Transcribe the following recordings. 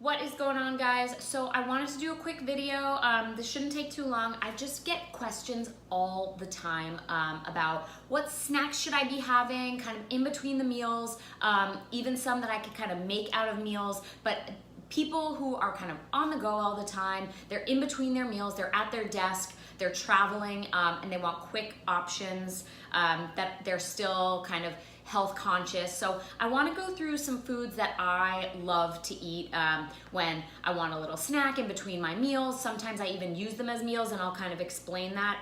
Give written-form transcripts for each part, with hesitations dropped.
What is going on, guys? So I wanted to do a quick video. This shouldn't take too long. I just get questions all the time about what snacks should I be having kind of in between the meals, even some that I could kind of make out of meals, but people who are kind of on the go all the time, they're in between their meals, they're at their desk, they're traveling, and they want quick options that they're still kind of health conscious. So I want to go through some foods that I love to eat when I want a little snack in between my meals. Sometimes I even use them as meals, and I'll kind of explain that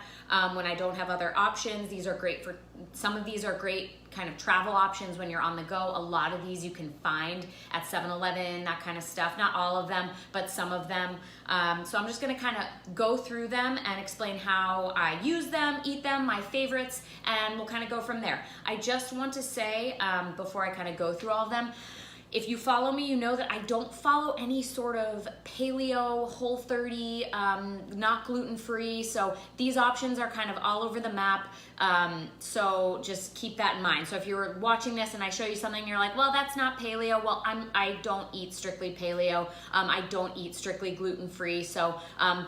when I don't have other options. These are great for, some of these are great kind of travel options when you're on the go. A lot of these you can find at 7-Eleven, that kind of stuff. Not all of them, but some of them. So I'm just gonna kind of go through them and explain how I use them, eat them, my favorites, and we'll kind of go from there. I just want to say, before I kind of go through all of them, if you follow me, you know that I don't follow any sort of paleo, Whole30, not gluten-free. So these options are kind of all over the map. So just keep that in mind. So if you're watching this and I show you something and you're like, well, that's not paleo. Well, I don't eat strictly paleo. I don't eat strictly gluten-free. So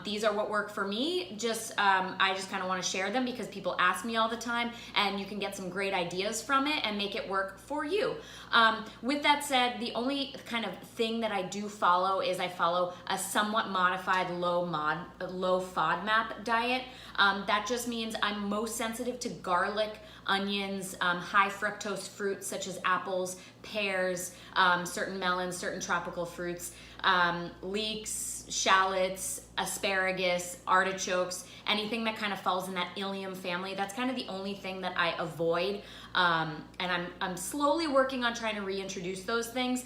these are what work for me. I just kind of want to share them because people ask me all the time, and you can get some great ideas from it and make it work for you. With that said, the only kind of thing that I do follow is I follow a somewhat modified low FODMAP diet. That just means I'm most sensitive to garlic, onions, high fructose fruits such as apples, pears, certain melons, certain tropical fruits, leeks, shallots, asparagus, artichokes, anything that kind of falls in that Ilium family. That's kind of the only thing that I avoid. And I'm slowly working on trying to reintroduce those things.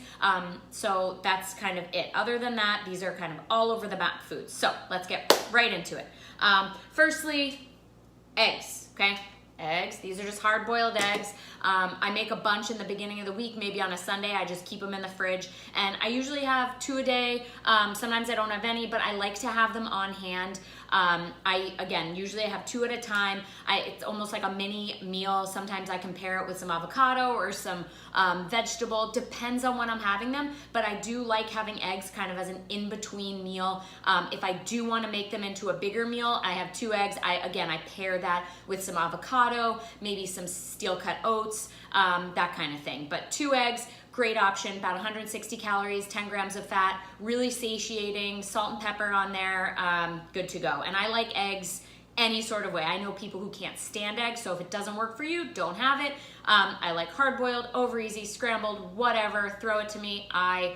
So that's kind of it. Other than that, these are kind of all over the map foods. So let's get right into it. Firstly, eggs, okay? Eggs, these are just hard-boiled eggs. I make a bunch in the beginning of the week, maybe on a Sunday. I just keep them in the fridge, and I usually have 2 a day. Sometimes I don't have any, but I like to have them on hand. Usually I have 2 at a time. It's almost like a mini meal. Sometimes I can pair it with some avocado or some vegetable. Depends on when I'm having them, but I do like having eggs kind of as an in-between meal. If I do want to make them into a bigger meal, I have 2 eggs. I pair that with some avocado, maybe some steel-cut oats, that kind of thing. But 2 eggs, great option, about 160 calories, 10 grams of fat, really satiating, salt and pepper on there, good to go. And I like eggs any sort of way. I know people who can't stand eggs, so if it doesn't work for you, don't have it. I like hard-boiled, over easy, scrambled, whatever, throw it to me, I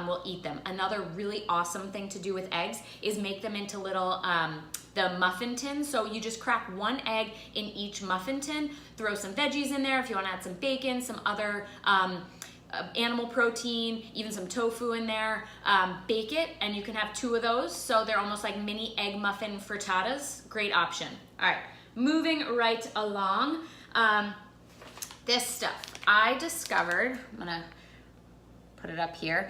will eat them. Another really awesome thing to do with eggs is make them into little, the muffin tin. So you just crack 1 egg in each muffin tin, throw some veggies in there if you want to add some bacon, some other animal protein, even some tofu in there, bake it, and you can have 2 of those. So they're almost like mini egg muffin frittatas. Great option. All right, moving right along. This stuff I discovered, I'm gonna put it up here.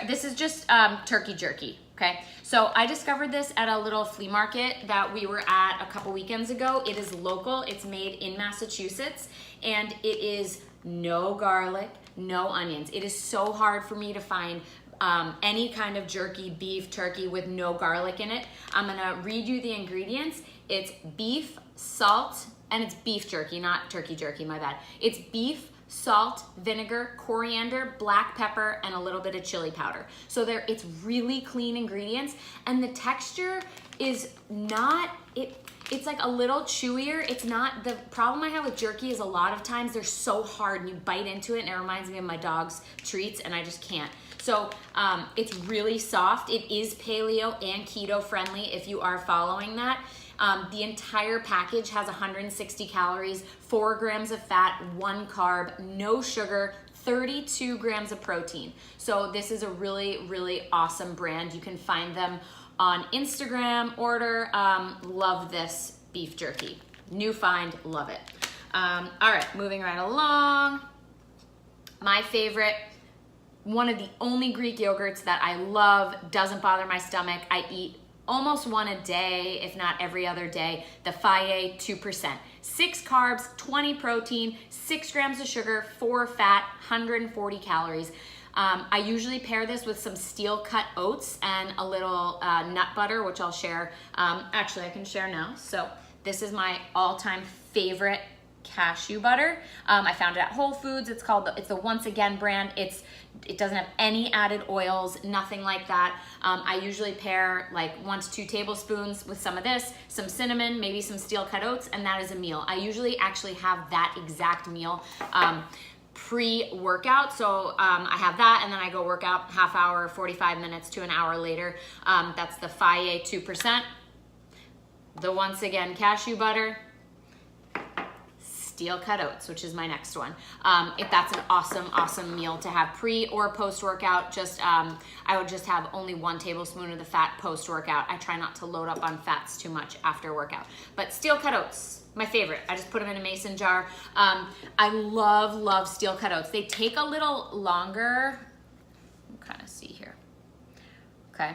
This is just turkey jerky. Okay, so I discovered this at a little flea market that we were at a couple weekends ago. It is local, it's made in Massachusetts, and it is no garlic, no onions. It is so hard for me to find any kind of jerky, beef, turkey with no garlic in it. I'm gonna read you the ingredients. It's beef, salt, and it's beef jerky, not turkey jerky, my bad. It's beef, salt, vinegar, coriander, black pepper, and a little bit of chili powder. So it's really clean ingredients, and the texture is not, it's like a little chewier. It's not, the problem I have with jerky is a lot of times they're so hard and you bite into it and it reminds me of my dog's treats and I just can't. So it's really soft. It is paleo and keto friendly if you are following that. The entire package has 160 calories, 4 grams of fat, 1 carb, no sugar, 32 grams of protein. So this is a really, really awesome brand. You can find them on Instagram, order. Love this beef jerky. New find, love it. All right, moving right along. My favorite, one of the only Greek yogurts that I love, doesn't bother my stomach. I eat almost 1 a day, if not every other day, the Faye 2%. 6 carbs, 20 protein, 6 grams of sugar, 4 fat, 140 calories. I usually pair this with some steel cut oats and a little nut butter, which I'll share. Actually, I can share now. So this is my all-time favorite cashew butter. I found it at Whole Foods. It's the Once Again brand. It doesn't have any added oils, nothing like that. I usually pair like 1 to 2 tablespoons with some of this, some cinnamon, maybe some steel cut oats, and that is a meal. I usually actually have that exact meal pre-workout. So I have that, and then I go work out half hour, 45 minutes to an hour later. That's the Faye 2%, the Once Again cashew butter, steel cut oats, which is my next one. If that's an awesome meal to have pre or post workout. Just I would just have only 1 tablespoon of the fat post workout. I try not to load up on fats too much after workout. But steel cut oats, my favorite. I just put them in a mason jar. I love steel cut oats. They take a little longer. Kind of see here. Okay,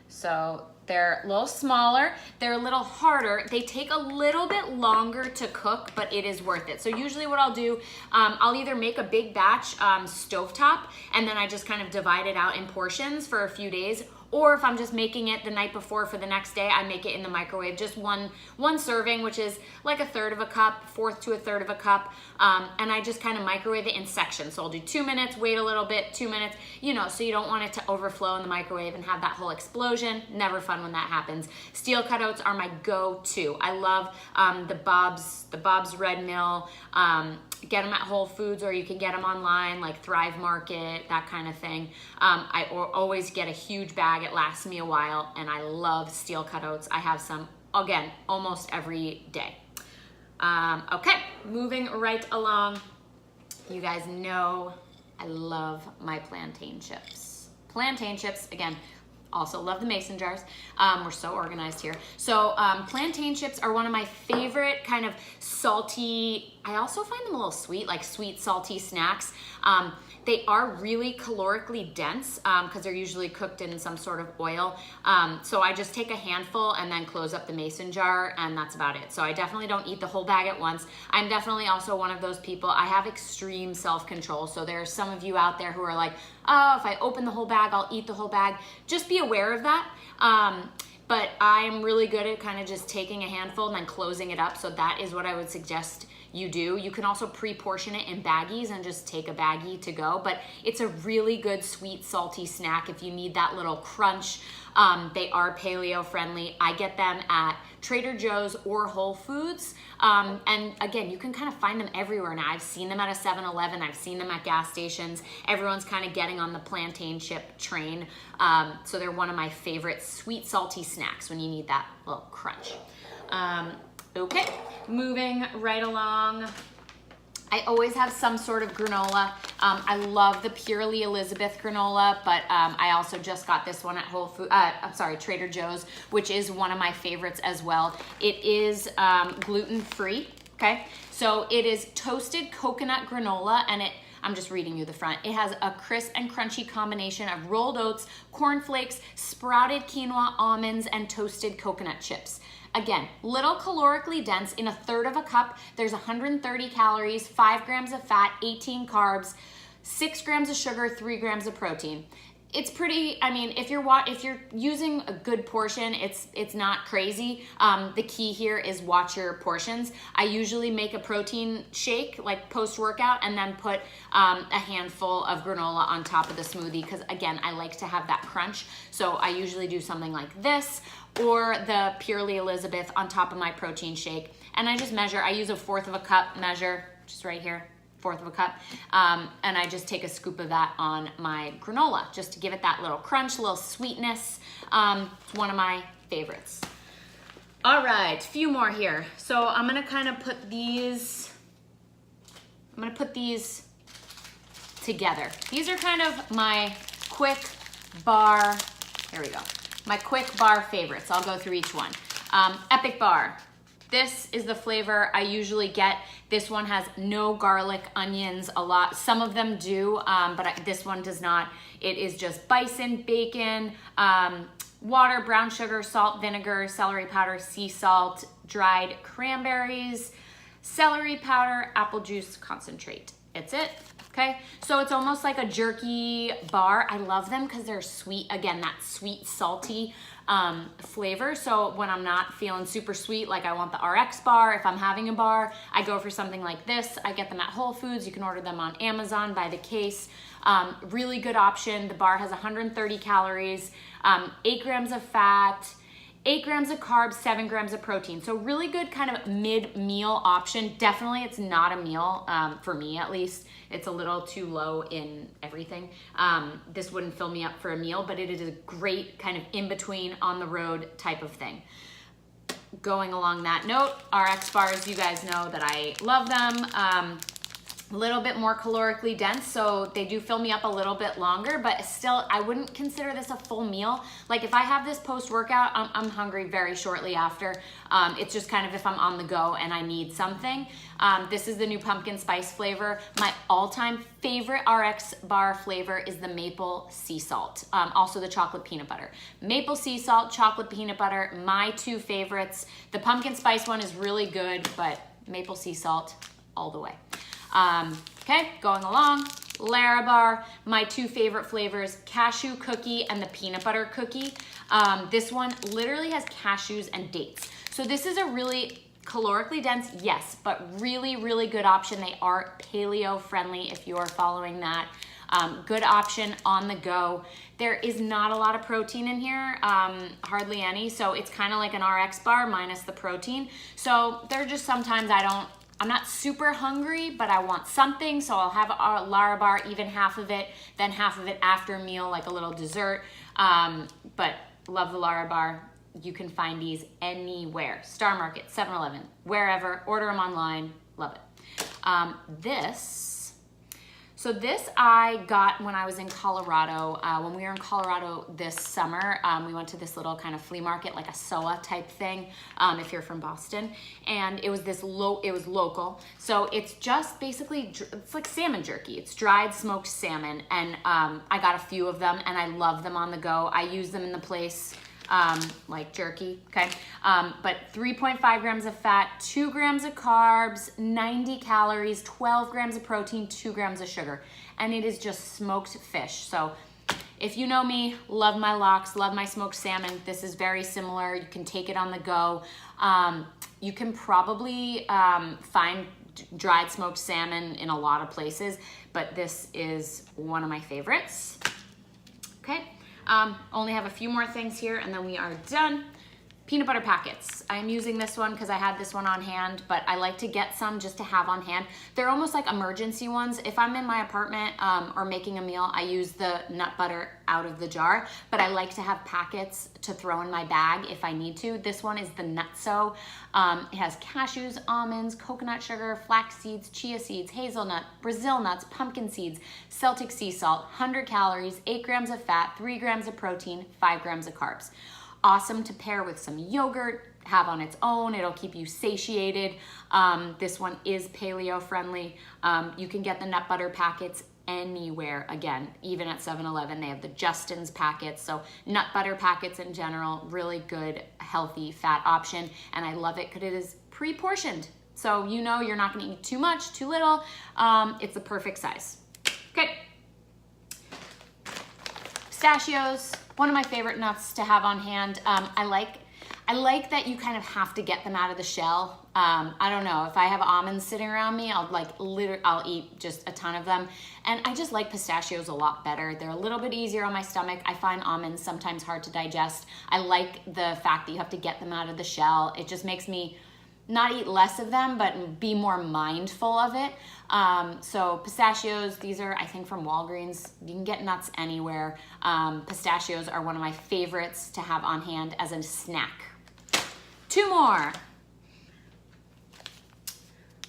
so they're a little smaller, they're a little harder, they take a little bit longer to cook, but it is worth it. So usually what I'll do, I'll either make a big batch stovetop, and then I just kind of divide it out in portions for a few days, or if I'm just making it the night before for the next day, I make it in the microwave, just one serving, which is like 1/3 of a cup, 1/4 to 1/3 of a cup, and I just kind of microwave it in sections. So I'll do 2 minutes, wait a little bit, 2 minutes, you know, so you don't want it to overflow in the microwave and have that whole explosion. Never fun when that happens. Steel cut oats are my go-to. I love the Bob's Red Mill. Get them at Whole Foods, or you can get them online like Thrive Market, that kind of thing. I always get a huge bag. It lasts me a while, and I love steel cut oats. I have some, again, almost every day. Okay, moving right along. You guys know I love my plantain chips. Plantain chips, again, also love the mason jars. We're so organized here. So plantain chips are one of my favorite kind of salty, I also find them a little sweet, like sweet, salty snacks. They are really calorically dense because they're usually cooked in some sort of oil. So I just take a handful and then close up the mason jar, and that's about it. So I definitely don't eat the whole bag at once. I'm definitely also one of those people, I have extreme self-control. So there are some of you out there who are like, oh, if I open the whole bag, I'll eat the whole bag. Just be aware of that. But I am really good at kind of just taking a handful and then closing it up. So that is what I would suggest you do. You can also pre-portion it in baggies and just take a baggie to go, but it's a really good sweet, salty snack if you need that little crunch. They are paleo friendly. I get them at Trader Joe's or Whole Foods. And again, you can kind of find them everywhere now. I've seen them at a 7-Eleven. I've seen them at gas stations. Everyone's kind of getting on the plantain chip train. So they're one of my favorite sweet, salty snacks when you need that little crunch. Okay, moving right along. I always have some sort of granola. I love the Purely Elizabeth granola, but I also just got this one at Trader Joe's, which is one of my favorites as well. It is gluten-free, okay? So it is toasted coconut granola, and I'm just reading you the front. It has a crisp and crunchy combination of rolled oats, cornflakes, sprouted quinoa, almonds, and toasted coconut chips. Again, little calorically dense. In 1/3 of a cup, there's 130 calories, 5 grams of fat, 18 carbs, 6 grams of sugar, 3 grams of protein. It's pretty, I mean, if you're using a good portion, it's not crazy. The key here is watch your portions. I usually make a protein shake, like post-workout, and then put a handful of granola on top of the smoothie, because again, I like to have that crunch. So I usually do something like this, or the Purely Elizabeth on top of my protein shake. And I just measure, I use a 1/4 of a cup measure, just right here. 1/4 of a cup, and I just take a scoop of that on my granola just to give it that little crunch, little sweetness. It's one of my favorites. All right, a few more here. So I'm gonna kind of put these, together. These are kind of my quick bar, here we go, my quick bar favorites. I'll go through each one. Epic Bar. This is the flavor I usually get. This one has no garlic, onions, a lot. Some of them do, but this one does not. It is just bison, bacon, water, brown sugar, salt, vinegar, celery powder, sea salt, dried cranberries, celery powder, apple juice concentrate. It's it. Okay, so it's almost like a jerky bar. I love them because they're sweet. Again, that sweet, salty flavor. So when I'm not feeling super sweet, like I want the RX bar, if I'm having a bar, I go for something like this. I get them at Whole Foods. You can order them on Amazon by the case. Really good option. The bar has 130 calories, 8 grams of fat, 8 grams of carbs, 7 grams of protein. So really good kind of mid-meal option. Definitely it's not a meal, for me at least. It's a little too low in everything. This wouldn't fill me up for a meal, but it is a great kind of in-between, on-the-road type of thing. Going along that note, RX bars, you guys know that I love them. A little bit more calorically dense, so they do fill me up a little bit longer, but still, I wouldn't consider this a full meal. Like if I have this post-workout, I'm hungry very shortly after. It's just kind of if I'm on the go and I need something. This is the new pumpkin spice flavor. My all-time favorite RX bar flavor is the maple sea salt, also the chocolate peanut butter. Maple sea salt, chocolate peanut butter, my two favorites. The pumpkin spice one is really good, but maple sea salt all the way. Okay, going along, Larabar, my two favorite flavors, cashew cookie and the peanut butter cookie. This one literally has cashews and dates. So this is a really calorically dense, yes, but really, really good option. They are paleo friendly if you are following that. Good option on the go. There is not a lot of protein in here, hardly any. So it's kind of like an RX bar minus the protein. So there are just sometimes I'm not super hungry, but I want something, so I'll have a Larabar, even half of it, then half of it after a meal, like a little dessert. But love the Larabar. You can find these anywhere. Star Market, 7-Eleven, wherever. Order them online. Love it. So this I got when I was in Colorado. When we were in Colorado this summer, we went to this little kind of flea market, like a SOA type thing, if you're from Boston. And it was it was local. So it's just basically, it's like salmon jerky. It's dried smoked salmon. And I got a few of them and I love them on the go. I use them in the place. Like jerky, okay? But 3.5 grams of fat, 2 grams of carbs, 90 calories, 12 grams of protein, 2 grams of sugar. And it is just smoked fish. So if you know me, love my lox, love my smoked salmon. This is very similar. You can take it on the go. You can probably find dried smoked salmon in a lot of places, but this is one of my favorites, okay? Only have a few more things here and then we are done. Peanut butter packets. I'm using this one because I had this one on hand, but I like to get some just to have on hand. They're almost like emergency ones. If I'm in my apartment or making a meal, I use the nut butter out of the jar, but I like to have packets to throw in my bag if I need to. This one is the Nutso. It has cashews, almonds, coconut sugar, flax seeds, chia seeds, hazelnut, Brazil nuts, pumpkin seeds, Celtic sea salt, 100 calories, 8 grams of fat, 3 grams of protein, 5 grams of carbs. Awesome to pair with some yogurt, have on its own. It'll keep you satiated. This one is paleo friendly. You can get the nut butter packets anywhere. Again, even at 7-Eleven, they have the Justin's packets. So nut butter packets in general, really good, healthy fat option. And I love it because it is pre-portioned. So you know you're not gonna eat too much, too little. It's the perfect size. Okay. Pistachios, one of my favorite nuts to have on hand. I like that you kind of have to get them out of the shell. I don't know, if I have almonds sitting around me, I'll eat just a ton of them. And I just like pistachios a lot better. They're a little bit easier on my stomach. I find almonds sometimes hard to digest. I like the fact that you have to get them out of the shell. It just makes me not eat less of them, but be more mindful of it. So pistachios, these are, I think, from Walgreens. You can get nuts anywhere. Pistachios are one of my favorites to have on hand as a snack. 2 more.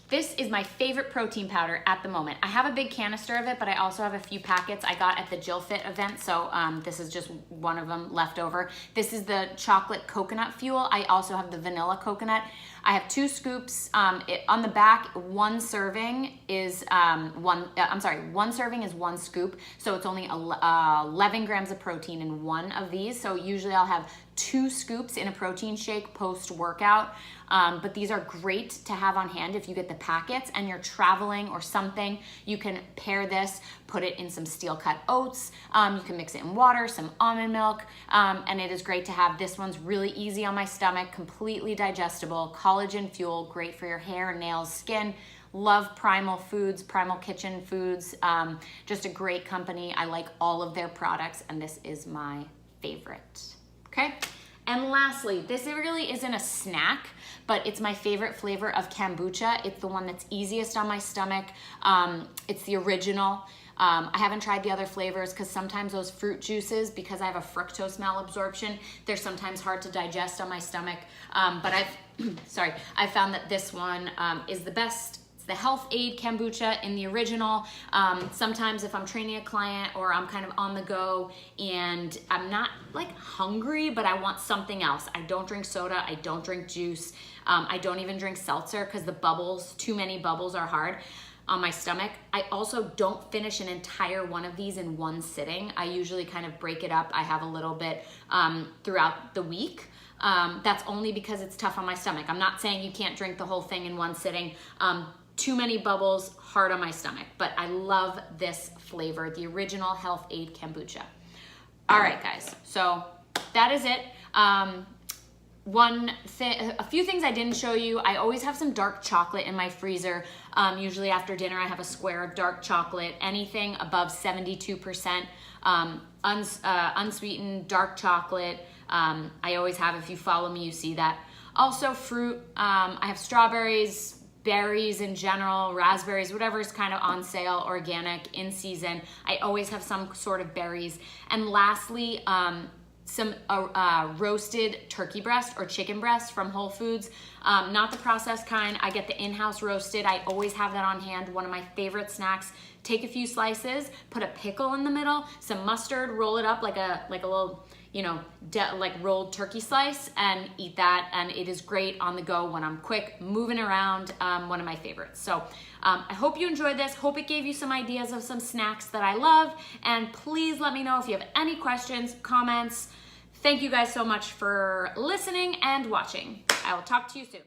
This is my favorite protein powder at the moment. I have a big canister of it, but I also have a few packets I got at the Jill Fit event, so this is just one of them left over. This is the chocolate coconut fuel. I also have the vanilla coconut. I have 2 scoops. On the back, one serving is 1 serving is 1 scoop. So it's only 11 grams of protein in one of these. So usually I'll have 2 scoops in a protein shake post-workout. But these are great to have on hand if you get the packets and you're traveling or something. You can pair this, put it in some steel-cut oats. You can mix it in water, some almond milk, and it is great to have. This one's really easy on my stomach, completely digestible, collagen fuel, great for your hair, nails, skin. Love Primal Foods, Primal Kitchen Foods. Just a great company. I like all of their products, and this is my favorite. Okay? And lastly, this really isn't a snack, but it's my favorite flavor of kombucha. It's the one that's easiest on my stomach. It's the original. I haven't tried the other flavors because sometimes those fruit juices, because I have a fructose malabsorption, they're sometimes hard to digest on my stomach. But I found that this one is the best. It's the Health Aid Kombucha in the original. Sometimes if I'm training a client or I'm kind of on the go and I'm not like hungry, but I want something else. I don't drink soda, I don't drink juice. I don't even drink seltzer because the bubbles, too many bubbles are hard on my stomach. I also don't finish an entire one of these in one sitting. I usually kind of break it up. I have a little bit throughout the week. That's only because it's tough on my stomach. I'm not saying you can't drink the whole thing in one sitting. Too many bubbles, hard on my stomach. But I love this flavor, the original Health Aid Kombucha. All right, guys, so that is it. A few things I didn't show you. I always have some dark chocolate in my freezer. Usually after dinner, I have a square of dark chocolate. Anything above 72% unsweetened dark chocolate. I always have. If you follow me, you see that. Also fruit. I have strawberries, berries in general, raspberries, whatever's kind of on sale, organic, in season. I always have some sort of berries. And lastly, some roasted turkey breast or chicken breast from Whole Foods. Not the processed kind. I get the in-house roasted. I always have that on hand. One of my favorite snacks. Take a few slices, put a pickle in the middle, some mustard, roll it up like a little, like rolled turkey slice, and eat that. And it is great on the go when I'm quick, moving around. One of my favorites. So I hope you enjoyed this. Hope it gave you some ideas of some snacks that I love. And please let me know if you have any questions, comments. Thank you guys so much for listening and watching. I will talk to you soon.